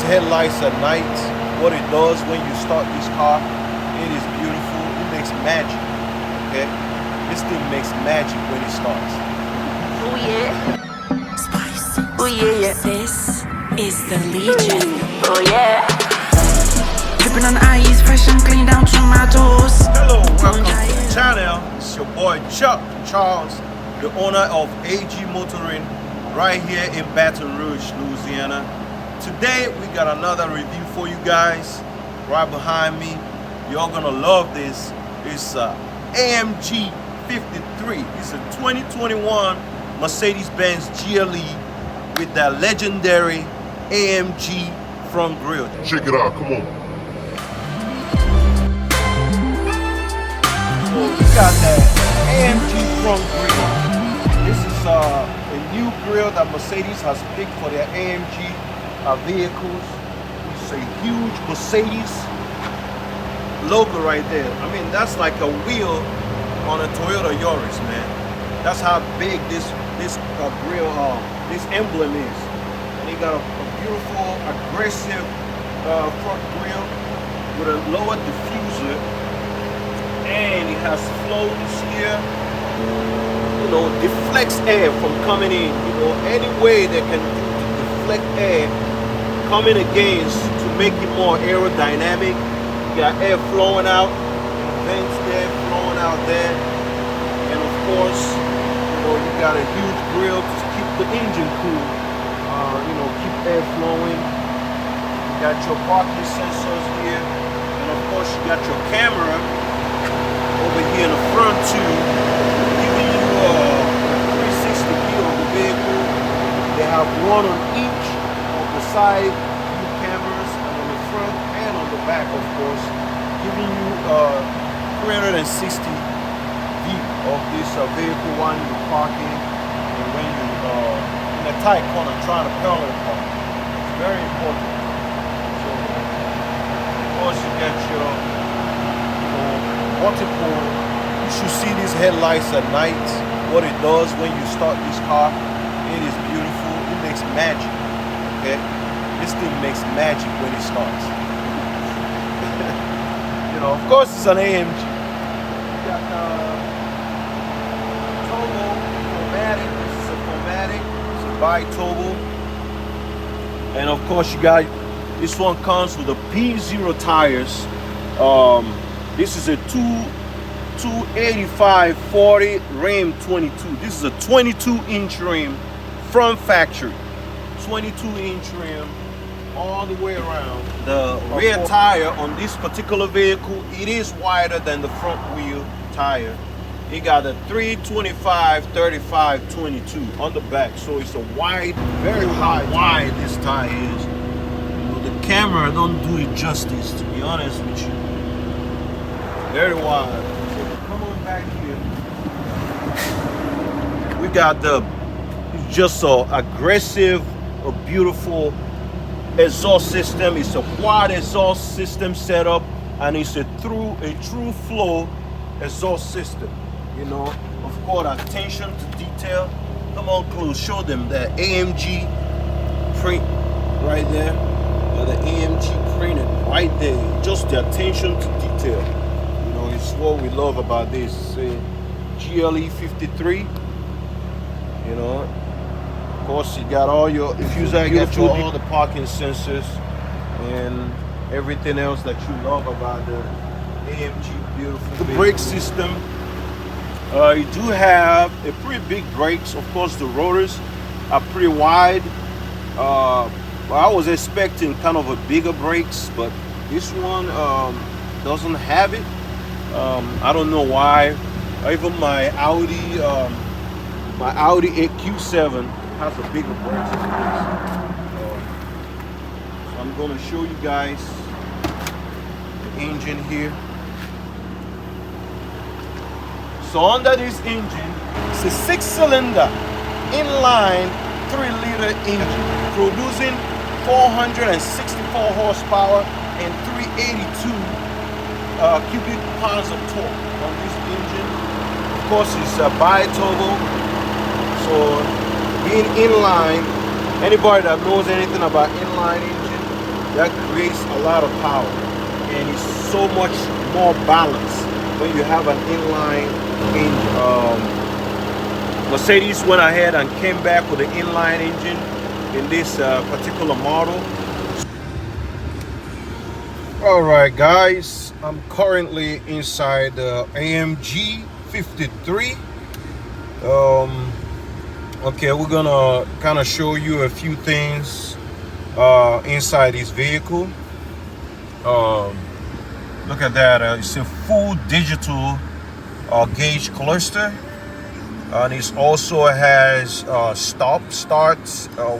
headlights at night, what it does when you start this car, it is beautiful. It makes magic. Okay, this thing makes magic when it starts. Oh yeah, spice. Oh yeah, this is the Legion. Oh yeah, dripping on ice, fresh and clean down to my toes. Hello, welcome to the channel. It's your boy Chuck Charles, the owner of AG Motoring, right here in Baton Rouge, Louisiana. Today we got another review for you guys. Right behind me, you're gonna love this. It's AMG 53. It's a 2021 Mercedes Benz GLE with that legendary AMG front grille. Check it out, come on. So we got that AMG front grille. This is a new grille that Mercedes has picked for their AMG vehicles. It's a huge Mercedes logo right there. I mean, that's like a wheel on a Toyota Yaris, man. That's how big this grille, this emblem is. And you got a beautiful, aggressive front grille with a lower diffuser, and it has floats here. You know, deflects air from coming in. You know, any way they can do to deflect air coming against to make it more aerodynamic. You got air flowing out, vents there flowing out there, and of course, you know, you got a huge grille to keep the engine cool. You know, keep air flowing. You got your parking sensors here, and of course, you got your camera over here in the front too, giving you a 360 view of the vehicle. They have one on each of the side view cameras, and on the front and on the back, of course, giving you a 360 view of this vehicle while you're parking and when you're in a tight corner trying to parallel park. It's very important. So, of course, you got your multiple. You should see these headlights at night. What it does when you start this car, it is beautiful. It makes magic. Okay, this thing makes magic when it starts. You know, of course, it's an AMG. You got turbo, chromatic. This is a chromatic. It's a bi-turbo, and of course, you got this one comes with a P0 tires. This is a 285/40 rim 22. This is a 22-inch rim from factory. 22-inch rim all the way around. The rear tire on this particular vehicle, it is wider than the front wheel tire. It got a 325/35/22 on the back, so it's a wide, very wide this tire is. You know, the camera don't do it justice, to be honest with you. Very wide. So come on back here. We got just so aggressive, a beautiful exhaust system. It's a quad exhaust system setup, and it's a true flow exhaust system. You know, of course, attention to detail. Come on close, show them that AMG print right there. The AMG printed right there. Just the attention to detail. It's what we love about this. Say GLE 53. You know, of course, you got all your, if you got all the parking sensors and everything else that you love about the AMG beautiful. The brake system, you do have a pretty big brakes. Of course, the rotors are pretty wide. Well, I was expecting kind of a bigger brakes, but this one doesn't have it. I don't know why. Even my Audi AQ7 has a bigger brakes than this. So I'm going to show you guys the engine here. So under this engine, it's a 6-cylinder inline 3-liter engine producing 464 horsepower and 382 cubic pounds of torque on this engine. Of course, it's a bi-turbo, so being inline, anybody that knows anything about inline engine, that creates a lot of power, and it's so much more balanced when you have an inline engine. Mercedes went ahead and came back with an inline engine in this particular model. All right, guys, I'm currently inside the AMG 53. Okay, we're gonna kind of show you a few things inside this vehicle. Look at that, it's a full digital gauge cluster, and it also has stop start,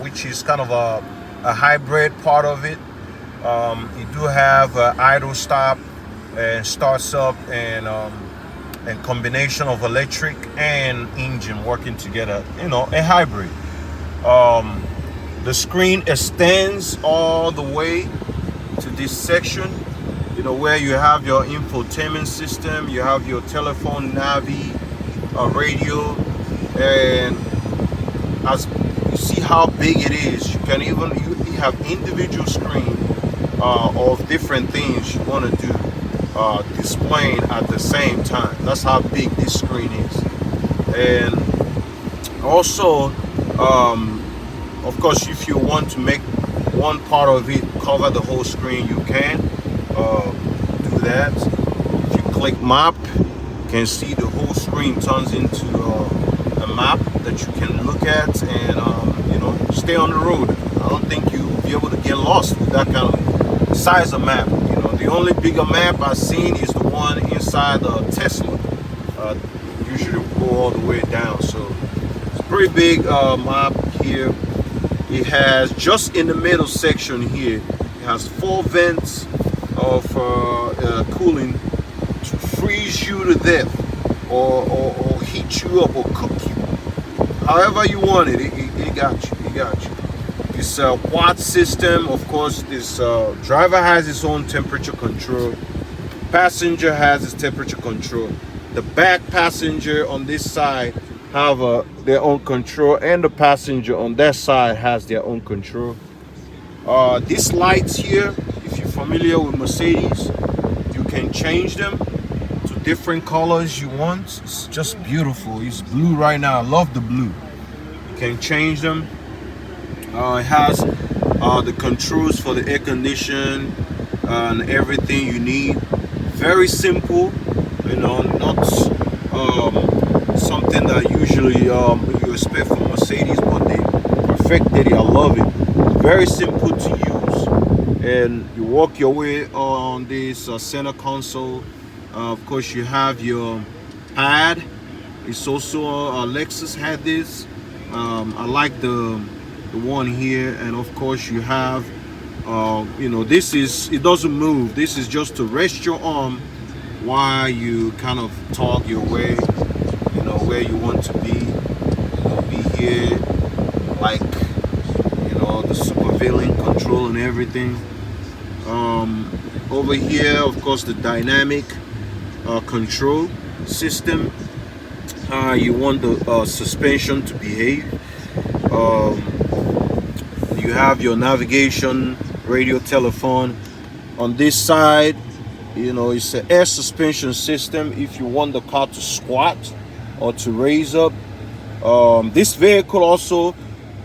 which is kind of a hybrid part of it. You do have idle stop and starts up, and combination of electric and engine working together, you know, a hybrid. The screen extends all the way to this section, you know, where you have your infotainment system, you have your telephone, navi, radio, and as you see how big it is, you can even you have individual screen of different things you want to do displaying at the same time. That's how big this screen is. And also, of course, if you want to make one part of it cover the whole screen, you can do that. If you click map, you can see the whole screen turns into a map that you can look at and you know, stay on the road. I don't think you'll be able to get lost with that kind of size of map. You know, the only bigger map I've seen is the one inside the Tesla. Usually go all the way down. So it's a pretty big map here. It has, just in the middle section here, it has 4 vents of cooling to freeze you to death or heat you up or cook you. However you want it, it got you. It got you. It's a quad system. Of course, this driver has his own temperature control. Passenger has his temperature control. The back passenger on this side have their own control, and the passenger on that side has their own control. These lights here, if you're familiar with Mercedes, you can change them to different colors you want. It's just beautiful. It's blue right now. I love the blue. You can change them. It has the controls for the air condition and everything you need. Very simple, you know, not something that usually you expect from Mercedes, but they perfected it. I love it. Very simple to use, and you walk your way on this center console. Of course, you have your pad. It's also Lexus had this. I like the one here, and of course you have you know, this is, it doesn't move. This is just to rest your arm while you kind of talk your way, you know, where you want to be. You'll be here, like, you know, the super villain control and everything. Over here, of course, the dynamic control system. You want the suspension to behave. You have your navigation, radio, telephone. On this side, you know, it's an air suspension system if you want the car to squat or to raise up. This vehicle also,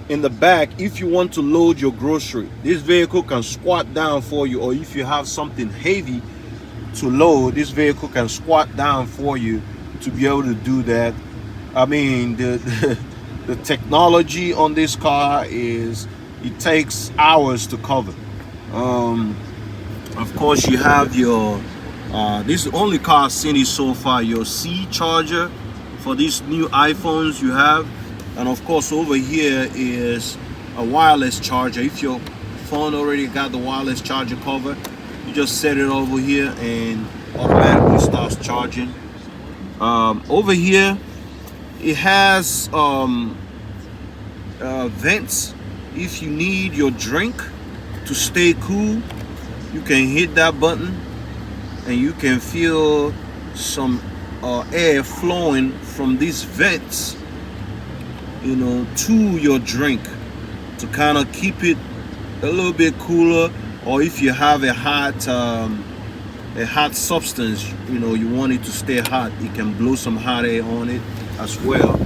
in the back, if you want to load your grocery, this vehicle can squat down for you, or if you have something heavy to load, this vehicle can squat down for you to be able to do that. I mean, the technology on this car is, it takes hours to cover. Of course, you have your this is the only car I've seen it so far, your C charger for these new iPhones you have. And of course, over here is a wireless charger. If your phone already got the wireless charger cover, you just set it over here and automatically starts charging. Over here it has vents. If you need your drink to stay cool, you can hit that button and you can feel some air flowing from these vents, you know, to your drink to kind of keep it a little bit cooler or if you have a hot substance, you know, you want it to stay hot, you can blow some hot air on it as well.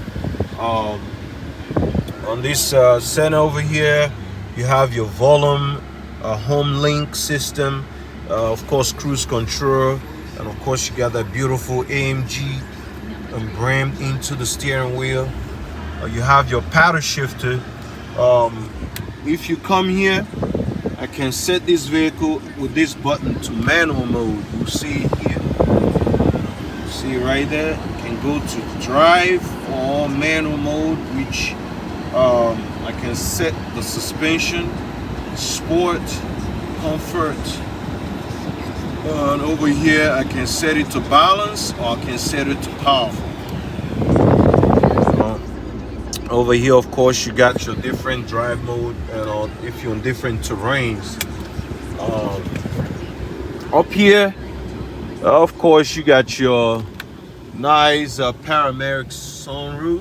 On this center over here, you have your volume, home link system, of course cruise control, and of course you got that beautiful AMG emblem into the steering wheel. You have your paddle shifter. If you come here, I can set this vehicle with this button to manual mode. You see it here. You see it right there. You can go to drive or manual mode, which I can set the suspension, sport, comfort. And over here, I can set it to balance, or I can set it to powerful. Over here, of course, you got your different drive mode, and if you're on different terrains. Up here, of course, you got your nice panoramic sunroof.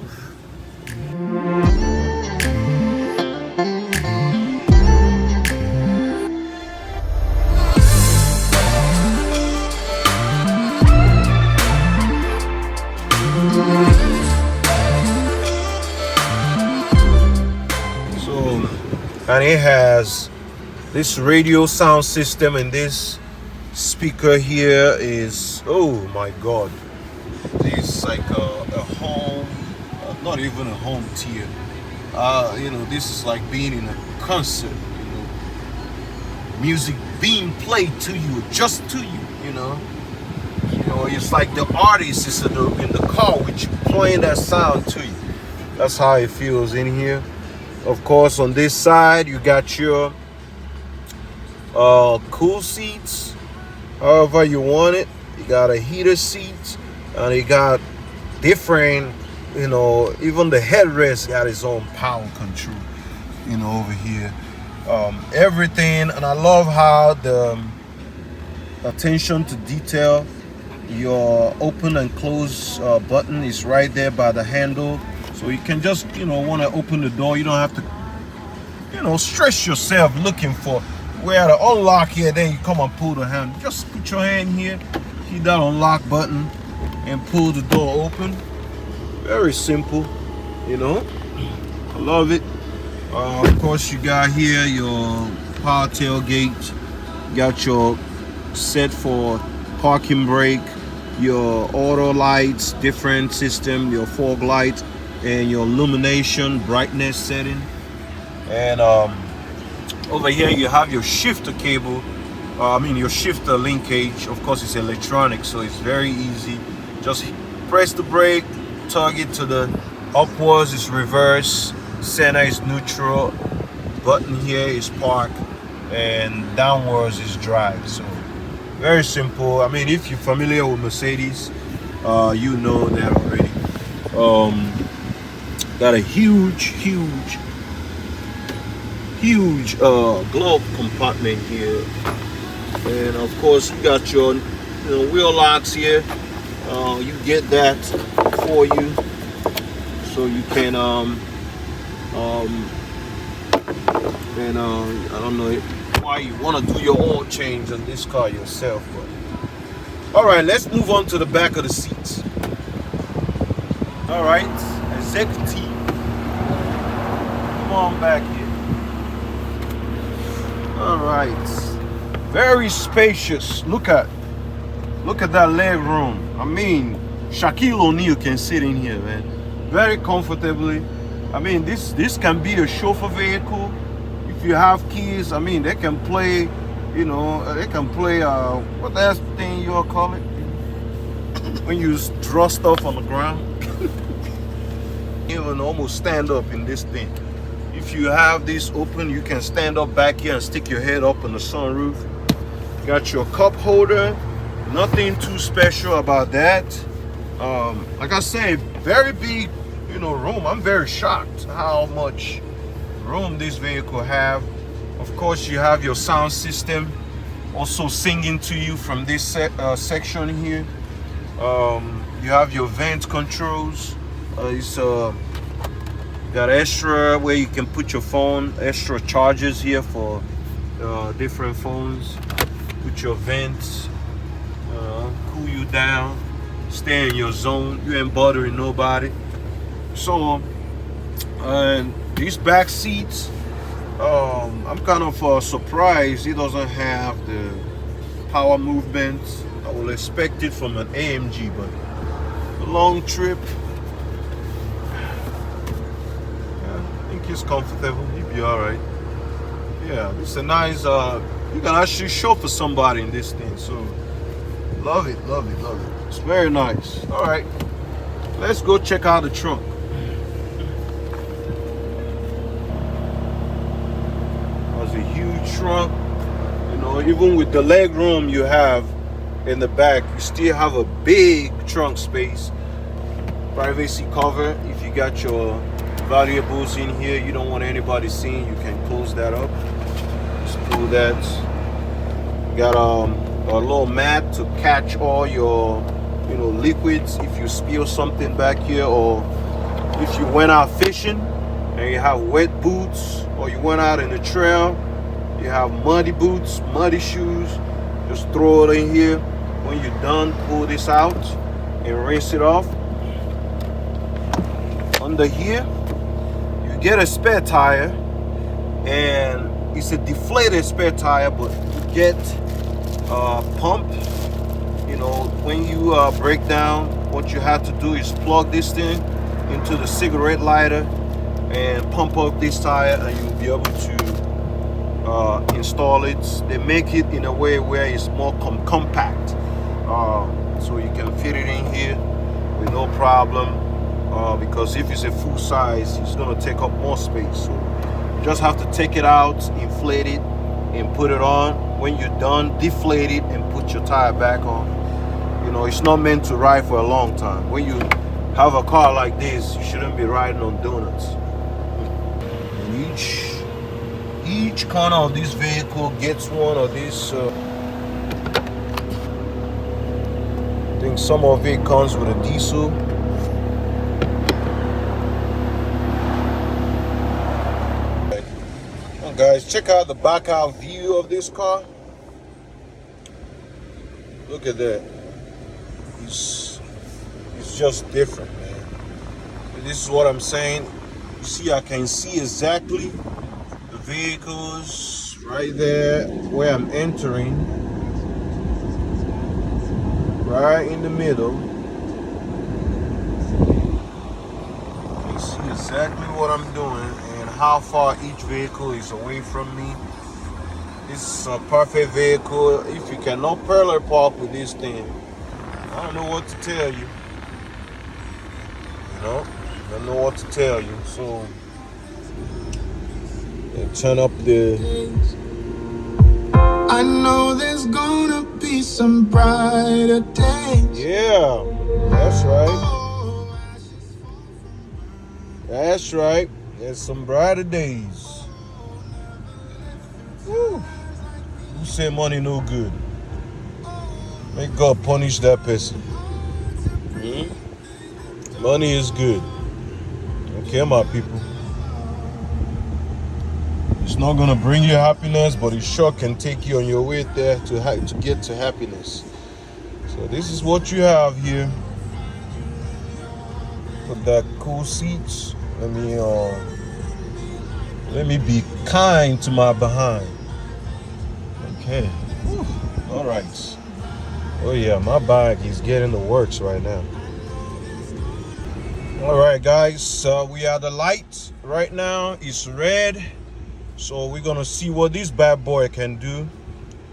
And it has this radio sound system, and this speaker here is, oh my god, this is like a home, not even a home tier. You know, this is like being in a concert, you know, music being played to you, just to you, you know. It's like the artist is in the car with you, playing that sound to you. That's how it feels in here. Of course, on this side, you got your cool seats, however you want it. You got a heater seat, and you got different, you know, even the headrest got its own power control, you know, over here. Everything, and I love how the attention to detail, your open and close button is right there by the handle. So you can just, you know, want to open the door. You don't have to, you know, stress yourself looking for where to unlock here. Then you come and pull the handle. Just put your hand here, hit that unlock button, and pull the door open. Very simple, you know. I love it. Of course, you got here your power tailgate. You got your set for parking brake, your auto lights, different system, your fog lights, and your illumination brightness setting. And over here you have your shifter cable, your shifter linkage. Of course, it's electronic, so it's very easy. Just press the brake, tug it to the upwards is reverse, center is neutral, button here is park, and downwards is drive. So very simple. I mean, if you're familiar with Mercedes, you know that already. Got a huge glove compartment here, and of course you got your wheel locks here. You get that for you, so you can I don't know why you want to do your oil change on this car yourself, but all right, let's move on to the back of the seats. All right, executive, come on back here. All right, very spacious. Look at that leg room. I mean, Shaquille O'Neal can sit in here, man, very comfortably. I mean, this can be a chauffeur vehicle. If you have kids, I mean, they can play, they can play what that thing you all call it when you draw stuff on the ground. You can almost stand up in this thing. If you have this open, you can stand up back here and stick your head up on the sunroof. Got your cup holder. Nothing too special about that. Like I said, very big, room. I'm very shocked how much room this vehicle have. Of course, you have your sound system also singing to you from this section here. You have your vent controls. Got extra where you can put your phone, extra chargers here for different phones, put your vents, cool you down, stay in your zone. You ain't bothering nobody. So, and these back seats, I'm kind of surprised it doesn't have the power movements. I will expect it from an AMG, but a long trip, I think it's comfortable. You'll be all right. Yeah, it's a nice. You can actually chauffeur somebody in this thing. So, love it, love it, love it. It's very nice. All right, let's go check out the trunk. It's a huge trunk. You know, even with the leg room you have in the back, you still have a big trunk space. Privacy cover. If you got your valuables in here, you don't want anybody seeing, you can close that up. Just pull that. You got a little mat to catch all your, you know, liquids if you spill something back here, or if you went out fishing and you have wet boots, or you went out in the trail, you have muddy boots, muddy shoes, just throw it in here. When you're done, pull this out and rinse it off. Under here, you get a spare tire, and it's a deflated spare tire, but you get a pump. You know, when you break down, what you have to do is plug this thing into the cigarette lighter and pump up this tire, and you'll be able to install it. They make it in a way where it's more compact, so you can fit it in here with no problem, because if it's a full size, it's going to take up more space. So you just have to take it out, inflate it, and put it on. When you're done, deflate it and put your tire back on. You know, it's not meant to ride for a long time. When you have a car like this, you shouldn't be riding on donuts. Each corner of this vehicle gets one of these. I think some of it comes with a diesel. Well, guys, check out the back out view of this car. Look at that. It's just different, man. This is what I'm saying. You see, I can see exactly the vehicles right there where I'm entering, right in the middle. You can see exactly what I'm doing and how far each vehicle is away from me. This is a perfect vehicle. If you cannot parallel park with this thing, I don't know what to tell you. You know, I don't know what to tell you. So, turn up the. I know there's gonna be some brighter days. Yeah, that's right. That's right. There's some brighter days. Woo. Who say money no good? May God punish that person. Money is good. Okay, my people. It's not gonna bring you happiness, but it sure can take you on your way there to get to happiness. So this is what you have here. Put that cool seats. Let me be kind to my behind. Okay. Whew. All right. Oh yeah, my bike is getting the works right now. All right, guys. We are the light right now. It's red. So we're gonna see what this bad boy can do.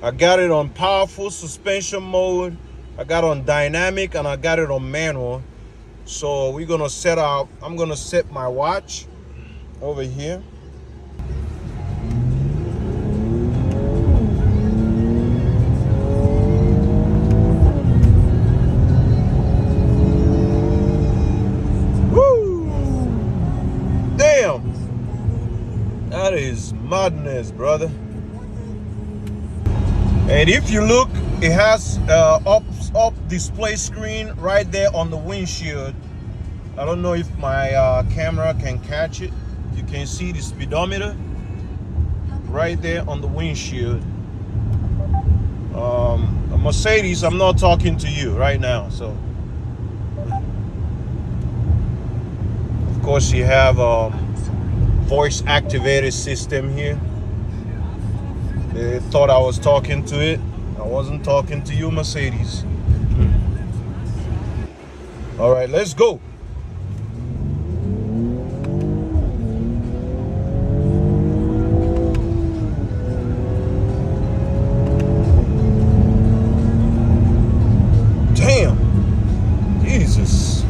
I got it on powerful suspension mode, I got it on dynamic, and I got it on manual. So we're gonna set up, I'm gonna set my watch over here. Woo! Damn! That is madness, brother. And if you look, it has up display screen right there on the windshield. I don't know if my camera can catch it. You can see the speedometer. right there on the windshield. A Mercedes, I'm not talking to you right now, so of course you have voice activated system here. They thought I was talking to it. I wasn't talking to you, Mercedes. All right, let's go. Damn, Jesus.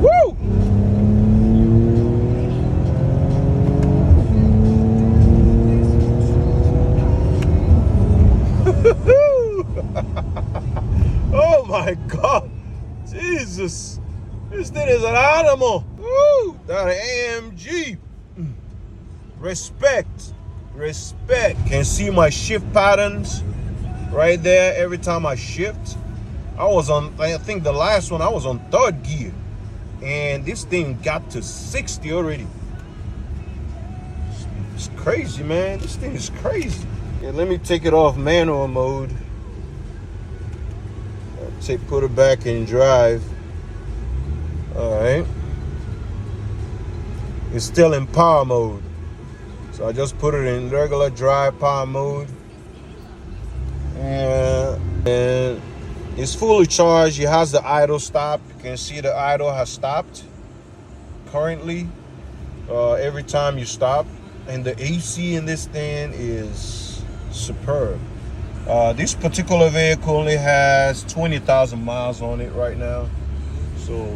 Woo! Oh my God, Jesus. This thing is an animal. Woo! That AMG. Respect. Can see my shift patterns right there every time I shift. I think the last one I was on 3rd gear, and this thing got to 60 already. It's crazy, man. This thing is crazy. Yeah, let me take it off manual mode. Put it back in drive. All right. It's still in power mode. So I just put it in regular drive power mode. And it's fully charged. It has the idle stop. You can see the idle has stopped currently every time you stop. And the AC in this thing is superb. This particular vehicle only has 20,000 miles on it right now. So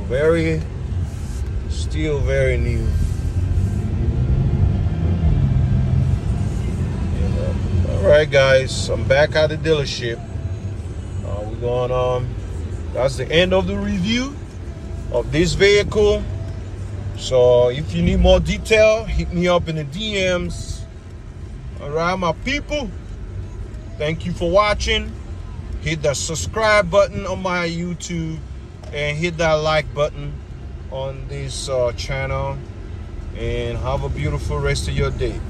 still very new. All right, guys, I'm back at the dealership. We're going on. That's the end of the review of this vehicle. So if you need more detail, hit me up in the DMs. All right, my people. Thank you for watching. Hit that subscribe button on my YouTube and hit that like button on this channel. And have a beautiful rest of your day.